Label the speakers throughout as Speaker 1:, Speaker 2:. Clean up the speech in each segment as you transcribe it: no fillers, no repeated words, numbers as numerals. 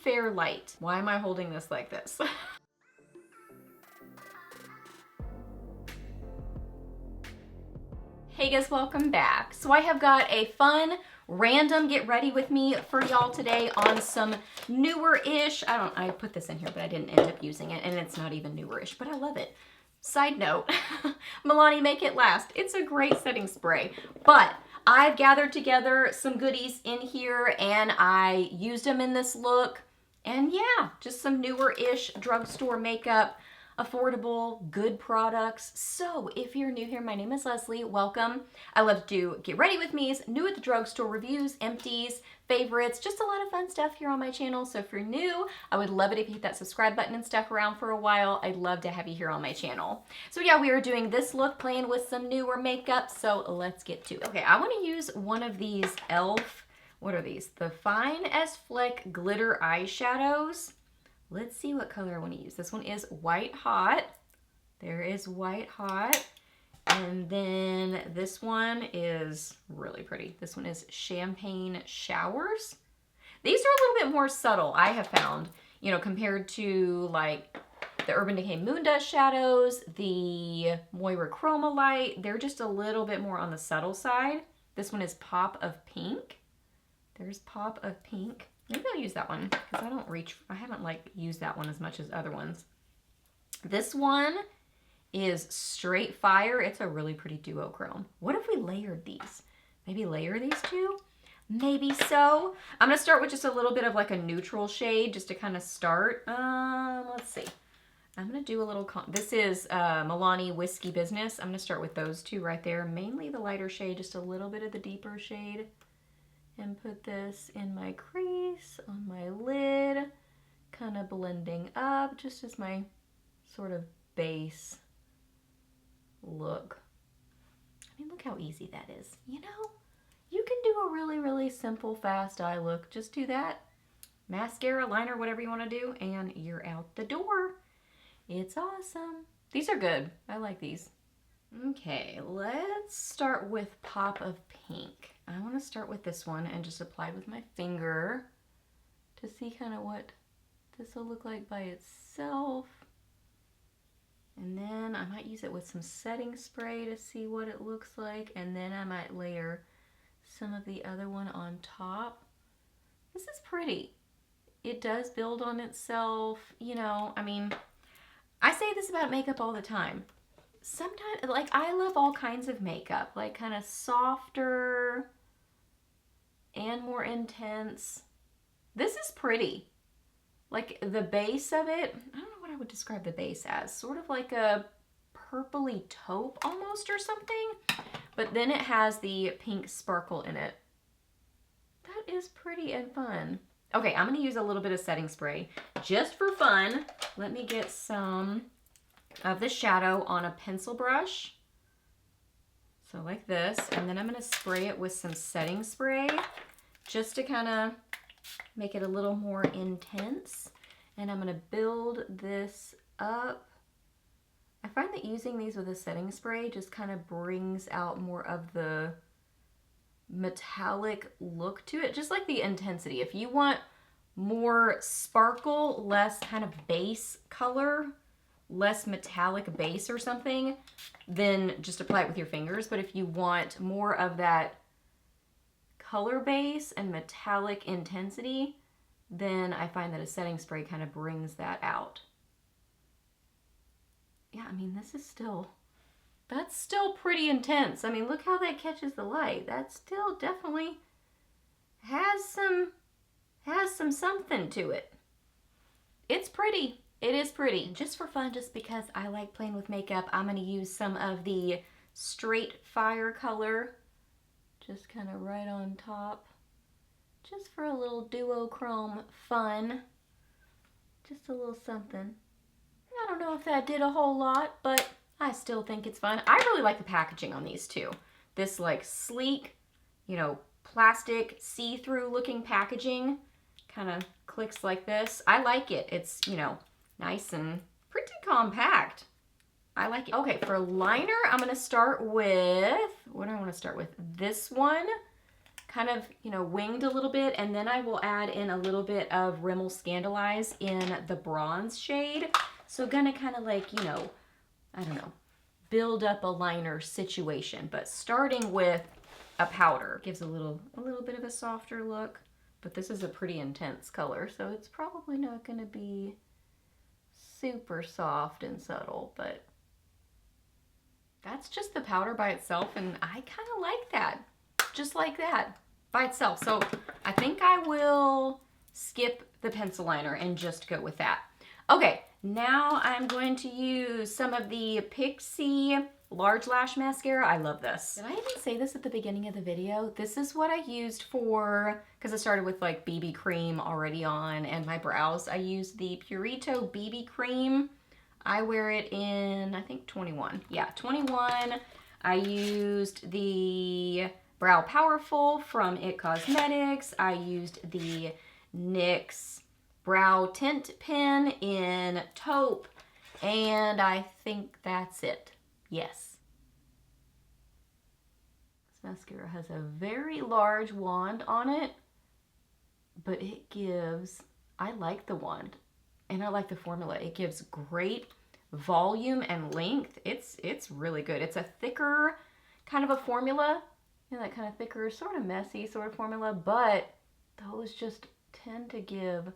Speaker 1: fair light. Why am I holding this like this? Hey guys, welcome back. So I have got a fun, random get ready with me for y'all today on some newer-ish, I put this in here, but I didn't end up using it, and it's not even newer-ish, but I love it. Side note, Milani Make It Last. It's a great setting spray, but I've gathered together some goodies in here, and I used them in this look, and yeah, just some newer-ish drugstore makeup. Affordable, good products. So if you're new here, my name is Leslie. Welcome. I love to do get ready with me's, new at the drugstore reviews, empties, favorites, just a lot of fun stuff here on my channel. So if you're new, I would love it if you hit that subscribe button and stuck around for a while. I'd love to have you here on my channel. So yeah, we are doing this look, playing with some newer makeup. So let's get to it. Okay, I want to use one of these e.l.f. What are these? The Fine as Fleck Glitter Eyeshadows. Let's see what color I want to use. This one is White Hot. There is White Hot. And then this one is really pretty. This one is Champagne Showers. These are a little bit more subtle, I have found, you know, compared to like the Urban Decay Moon Dust shadows, the Moira Chroma Light. They're just a little bit more on the subtle side. This one is Pop of Pink. There's Pop of Pink. Maybe I'll use that one because I haven't like used that one as much as other ones. This one is Straight Fire. It's a really pretty duochrome. What if we layered these? Maybe layer these two? Maybe so. I'm gonna start with just a little bit of like a neutral shade just to kind of start. Let's see. I'm gonna do a little, this is Milani Whiskey Business. I'm gonna start with those two right there. Mainly the lighter shade, just a little bit of the deeper shade. And put this in my crease, on my lid, kind of blending up, just as my sort of base look. I mean, look how easy that is. You know, you can do a really, really simple, fast eye look. Just do that. Mascara, liner, whatever you want to do, and you're out the door. It's awesome. These are good. I like these. Okay, let's start with Pop of Pink. I want to start with this one and just apply it with my finger to see kind of what this will look like by itself. And then I might use it with some setting spray to see what it looks like. And then I might layer some of the other one on top. This is pretty. It does build on itself. You know, I mean, I say this about makeup all the time. Sometimes, like, I love all kinds of makeup, like kind of softer and more intense. This is pretty. Like the base of it, I don't know what I would describe the base as. Sort of like a purpley taupe almost or something. But then it has the pink sparkle in it. That is pretty and fun. Okay, I'm going to use a little bit of setting spray just for fun. Let me get some of the shadow on a pencil brush. So like this, and then I'm going to spray it with some setting spray just to kind of make it a little more intense. And I'm going to build this up. I find that using these with a setting spray just kind of brings out more of the metallic look to it, just like the intensity. If you want more sparkle, less kind of base color, less metallic base or something, then just apply it with your fingers. But if you want more of that color base and metallic intensity, then I find that a setting spray kind of brings that out. Yeah, I mean, this is still, that's still pretty intense. I mean, look how that catches the light. That still definitely has some something to it. It's pretty. It is pretty. Just for fun, just because I like playing with makeup, I'm going to use some of the Straight Fire color, just kind of right on top, just for a little duochrome fun. Just a little something. I don't know if that did a whole lot, but I still think it's fun. I really like the packaging on these too. This like sleek, you know, plastic see-through looking packaging kind of clicks like this. I like it. It's, you know, nice and pretty compact. I like it. Okay, for liner, I'm going to start with, what do I want to start with? This one, kind of, you know, winged a little bit, and then I will add in a little bit of Rimmel Scandaleyes in the bronze shade. So gonna kind of like, you know, I don't know, build up a liner situation, but starting with a powder gives a little bit of a softer look, but this is a pretty intense color, so it's probably not gonna be super soft and subtle, but that's just the powder by itself, and I kind of like that, just like that by itself. So I think I will skip the pencil liner and just go with that. Okay, now I'm going to use some of the Pixie Large Lash Mascara. I love this. Did I even say this at the beginning of the video? This is what I used for, because I started with like BB cream already on and my brows. I used the Purito BB cream. I wear it in, I think 21. Yeah, 21. I used the Brow Powerful from IT Cosmetics. I used the NYX Brow Tint Pen in Taupe. And I think that's it. Yes. This mascara has a very large wand on it, but it gives, I like the wand. And I like the formula. It gives great volume and length. It's really good. It's a thicker kind of a formula. You know, that kind of thicker, sort of messy sort of formula, but those just tend to give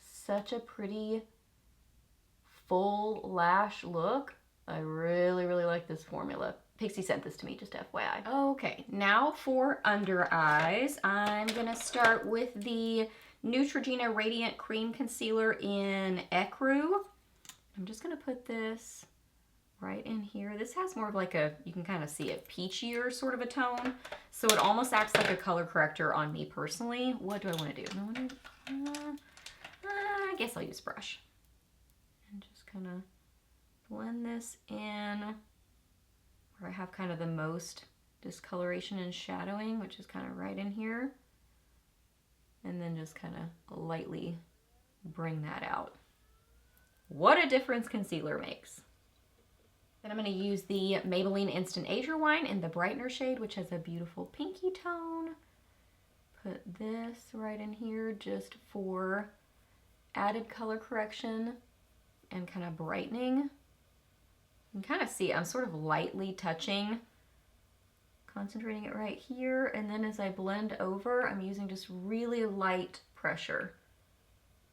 Speaker 1: such a pretty full lash look. I really, really like this formula. Pixie sent this to me, just FYI. Okay, now for under eyes. I'm gonna start with the Neutrogena Radiant Cream Concealer in Ecru. I'm just gonna put this right in here. This has more of like a, you can kind of see a peachier sort of a tone. So it almost acts like a color corrector on me personally. What do I wanna do? I guess I'll use brush. And just kind of blend this in where I have kind of the most discoloration and shadowing, which is kind of right in here. And then just kind of lightly bring that out. What a difference concealer makes. Then I'm going to use the Maybelline Instant Age Rewind in the Brightener shade, which has a beautiful pinky tone. Put this right in here just for added color correction and kind of brightening. You can kind of see I'm sort of lightly touching, concentrating it right here, and then as I blend over, I'm using just really light pressure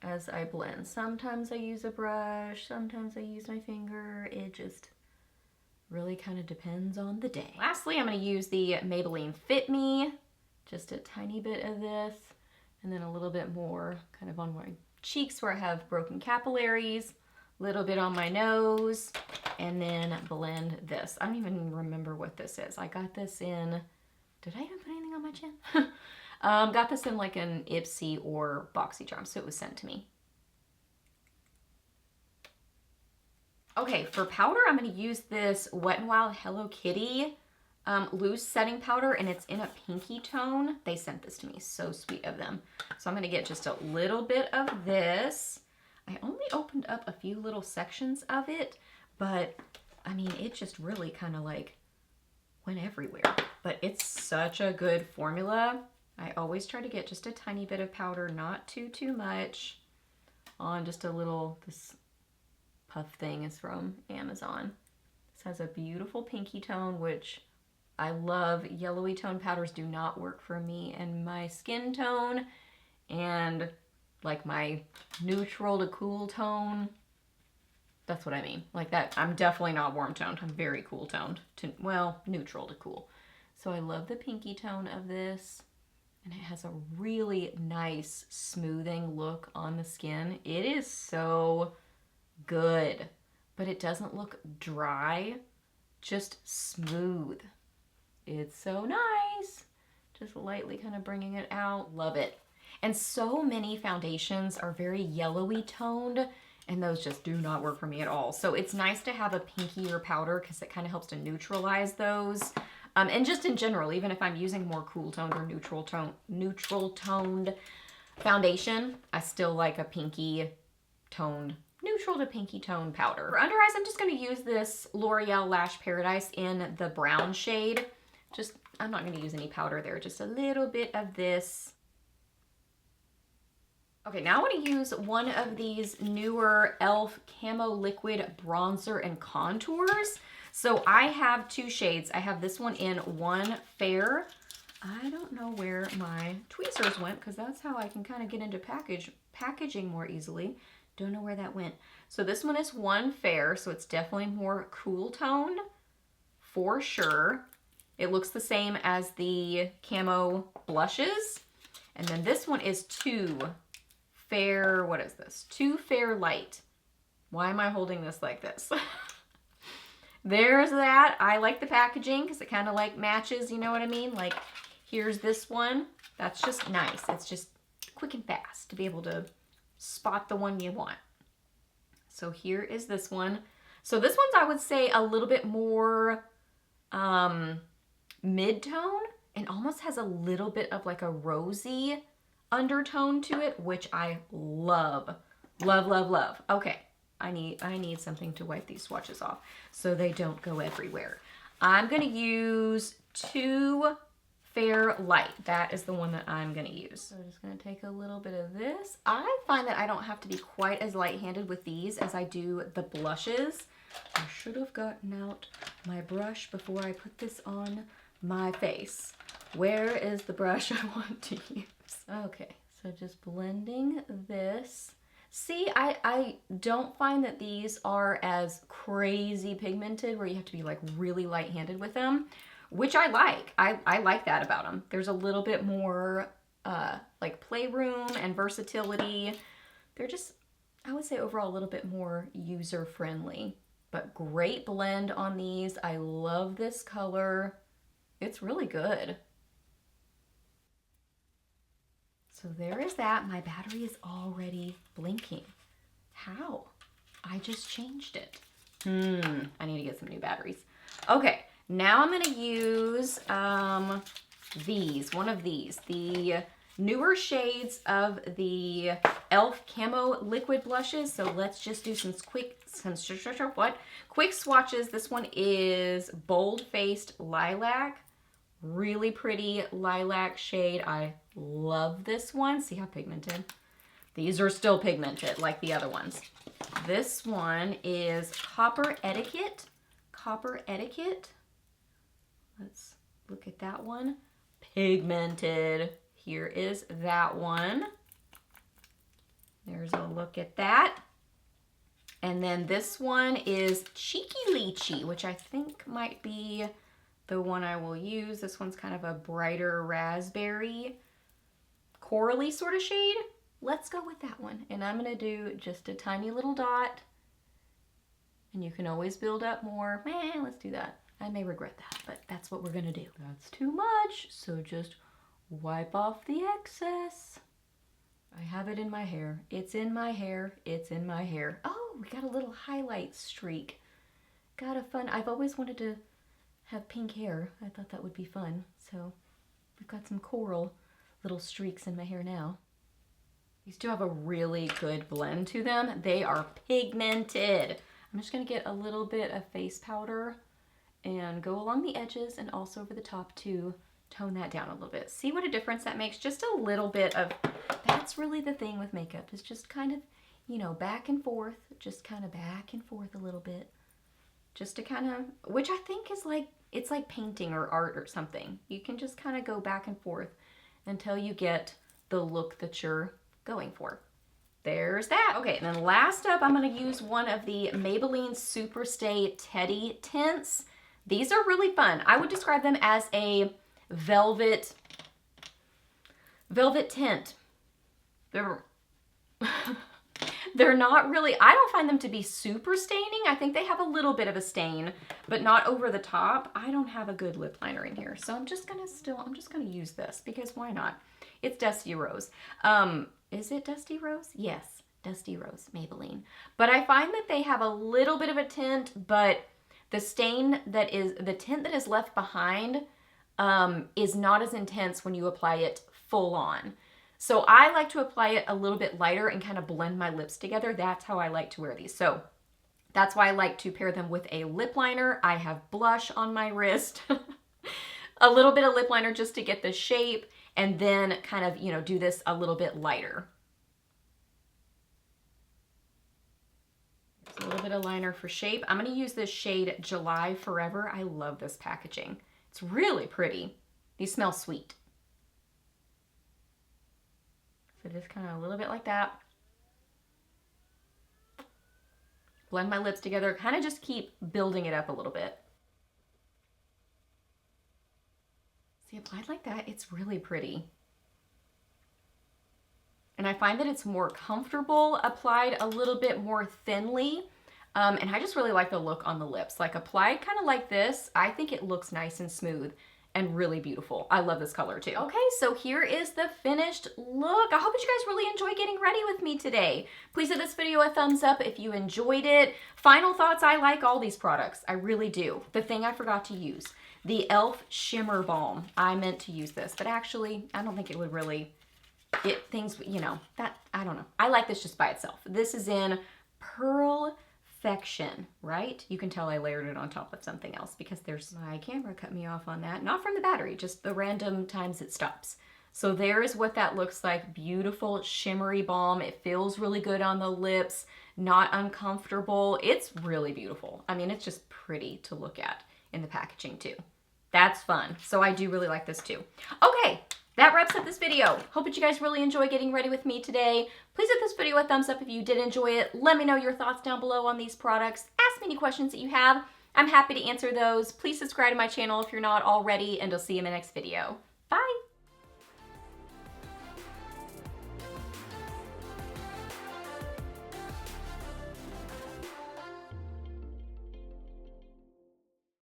Speaker 1: as I blend. Sometimes I use a brush, sometimes I use my finger. It just really kind of depends on the day. Lastly, I'm going to use the Maybelline Fit Me, just a tiny bit of this, and then a little bit more kind of on my cheeks where I have broken capillaries, a little bit on my nose, and then blend this. I don't even remember what this is. I got this in, did I even put anything on my chin? Got this in like an Ipsy or BoxyCharm, so it was sent to me. Okay, for powder, I'm going to use this Wet n Wild Hello Kitty loose setting powder, and it's in a pinky tone. They sent this to me, so sweet of them. So I'm going to get just a little bit of this. I only opened up a few little sections of it, but I mean, it just really kind of like went everywhere. But it's such a good formula. I always try to get just a tiny bit of powder, not too much, on just a little, this puff thing is from Amazon. This has a beautiful pinky tone, which I love. Yellowy tone powders do not work for me and my skin tone, and like my neutral to cool tone. That's what I mean. Like that, I'm definitely not warm toned. I'm very cool toned, to, well, neutral to cool. So I love the pinky tone of this, and it has a really nice smoothing look on the skin. It is so good, but it doesn't look dry, just smooth. It's so nice. Just lightly kind of bringing it out. Love it. And so many foundations are very yellowy toned, and those just do not work for me at all. So it's nice to have a pinkier powder because it kind of helps to neutralize those. And just in general, even if I'm using more cool toned or neutral toned foundation, I still like a pinky toned, neutral to pinky tone powder. For under eyes, I'm just going to use this L'Oreal Lash Paradise in the brown shade. Just, I'm not going to use any powder there, just a little bit of this. Okay, now I want to use one of these newer e.l.f. Camo Liquid Bronzer and Contours. So I have two shades. I have this one in One Fair. I don't know where my tweezers went because that's how I can kind of get into packaging more easily. Don't know where that went. So this one is One Fair, so it's definitely more cool tone for sure. It looks the same as the camo blushes. And then this one is Two Fair, what is this? Two Fair Light. Why am I holding this like this? There's that. I like the packaging because it kind of like matches, you know what I mean? Like, here's this one. That's just nice. It's just quick and fast to be able to spot the one you want. So here is this one. So this one's, I would say, a little bit more mid-tone and almost has a little bit of like a rosy undertone to it, which I love. Love, love, love. Okay, I need something to wipe these swatches off so they don't go everywhere. I'm gonna use Two Fair Light. That is the one that I'm gonna use. So I'm just gonna take a little bit of this. I find that I don't have to be quite as light-handed with these as I do the blushes. I should have gotten out my brush before I put this on my face. Where is the brush I want to use? Okay, so just blending this. See, I don't find that these are as crazy pigmented where you have to be like really light-handed with them, which I like. I like that about them. There's a little bit more like playroom and versatility. They're just, I would say overall a little bit more user-friendly, but great blend on these. I love this color. It's really good. So there is that. My battery is already blinking. How? I just changed it. I need to get some new batteries. Okay, now I'm gonna use one of these, the newer shades of the e.l.f. Camo Liquid Blushes. So let's just do some quick swatches. This one is Bold Faced Lilac. Really pretty lilac shade. I love this one. See how pigmented? These are still pigmented like the other ones. This one is Copper Etiquette. Copper Etiquette. Let's look at that one. Pigmented. Here is that one. There's a look at that. And then this one is Cheeky Lychee, which I think might be the one I will use. This one's kind of a brighter raspberry, corally sort of shade. Let's go with that one. And I'm gonna do just a tiny little dot. And you can always build up more. Man, let's do that. I may regret that, but that's what we're gonna do. That's too much, so just wipe off the excess. I have it in my hair. It's in my hair. It's in my hair. Oh, we got a little highlight streak. Got a fun, I've always wanted to have pink hair. I thought that would be fun. So we've got some coral little streaks in my hair now. These do have a really good blend to them. They are pigmented. I'm just gonna get a little bit of face powder and go along the edges and also over the top to tone that down a little bit. See what a difference that makes? Just a little bit of, that's really the thing with makeup, is just kind of, you know, back and forth, just kind of back and forth a little bit. Just to kind of, which I think is like, it's like painting or art or something. You can just kind of go back and forth until you get the look that you're going for. There's that. Okay, and then last up, I'm going to use one of the Maybelline Superstay Teddy tints. These are really fun. I would describe them as a velvet tint. They're not really, I don't find them to be super staining. I think they have a little bit of a stain, but not over the top. I don't have a good lip liner in here, so I'm just gonna use this because why not? It's Dusty Rose. Is it Dusty Rose? Yes, Dusty Rose, Maybelline. But I find that they have a little bit of a tint, but the tint that is left behind is not as intense when you apply it full on. So I like to apply it a little bit lighter and kind of blend my lips together. That's how I like to wear these. So that's why I like to pair them with a lip liner. I have blush on my wrist. a little bit of lip liner just to get the shape, and then kind of, you know, do this a little bit lighter. A little bit of liner for shape. I'm going to use this shade July Forever. I love this packaging. It's really pretty. These smell sweet. So just kind of a little bit like that. Blend my lips together. Kind of just keep building it up a little bit. See, applied like that, it's really pretty. And I find that it's more comfortable applied a little bit more thinly. And I just really like the look on the lips. Like applied kind of like this, I think it looks nice and smooth and really beautiful. I love this color too. Okay, so here is the finished look. I hope that you guys really enjoyed getting ready with me today. Please give this video a thumbs up if you enjoyed it. Final thoughts, I like all these products. I really do. The thing I forgot to use, the e.l.f. Shimmer Balm. I meant to use this, but actually, I don't think it would really... you know, that, I don't know. I like this just by itself. This is in Perfection, right? You can tell I layered it on top of something else because there's, my camera cut me off on that. Not from the battery, just the random times it stops. So there's what that looks like. Beautiful shimmery balm. It feels really good on the lips, not uncomfortable. It's really beautiful. I mean, it's just pretty to look at in the packaging too. That's fun. So I do really like this too. Okay. That wraps up this video. Hope that you guys really enjoy getting ready with me today. Please give this video a thumbs up if you did enjoy it. Let me know your thoughts down below on these products. Ask me any questions that you have. I'm happy to answer those. Please subscribe to my channel if you're not already, and I'll see you in the next video. Bye!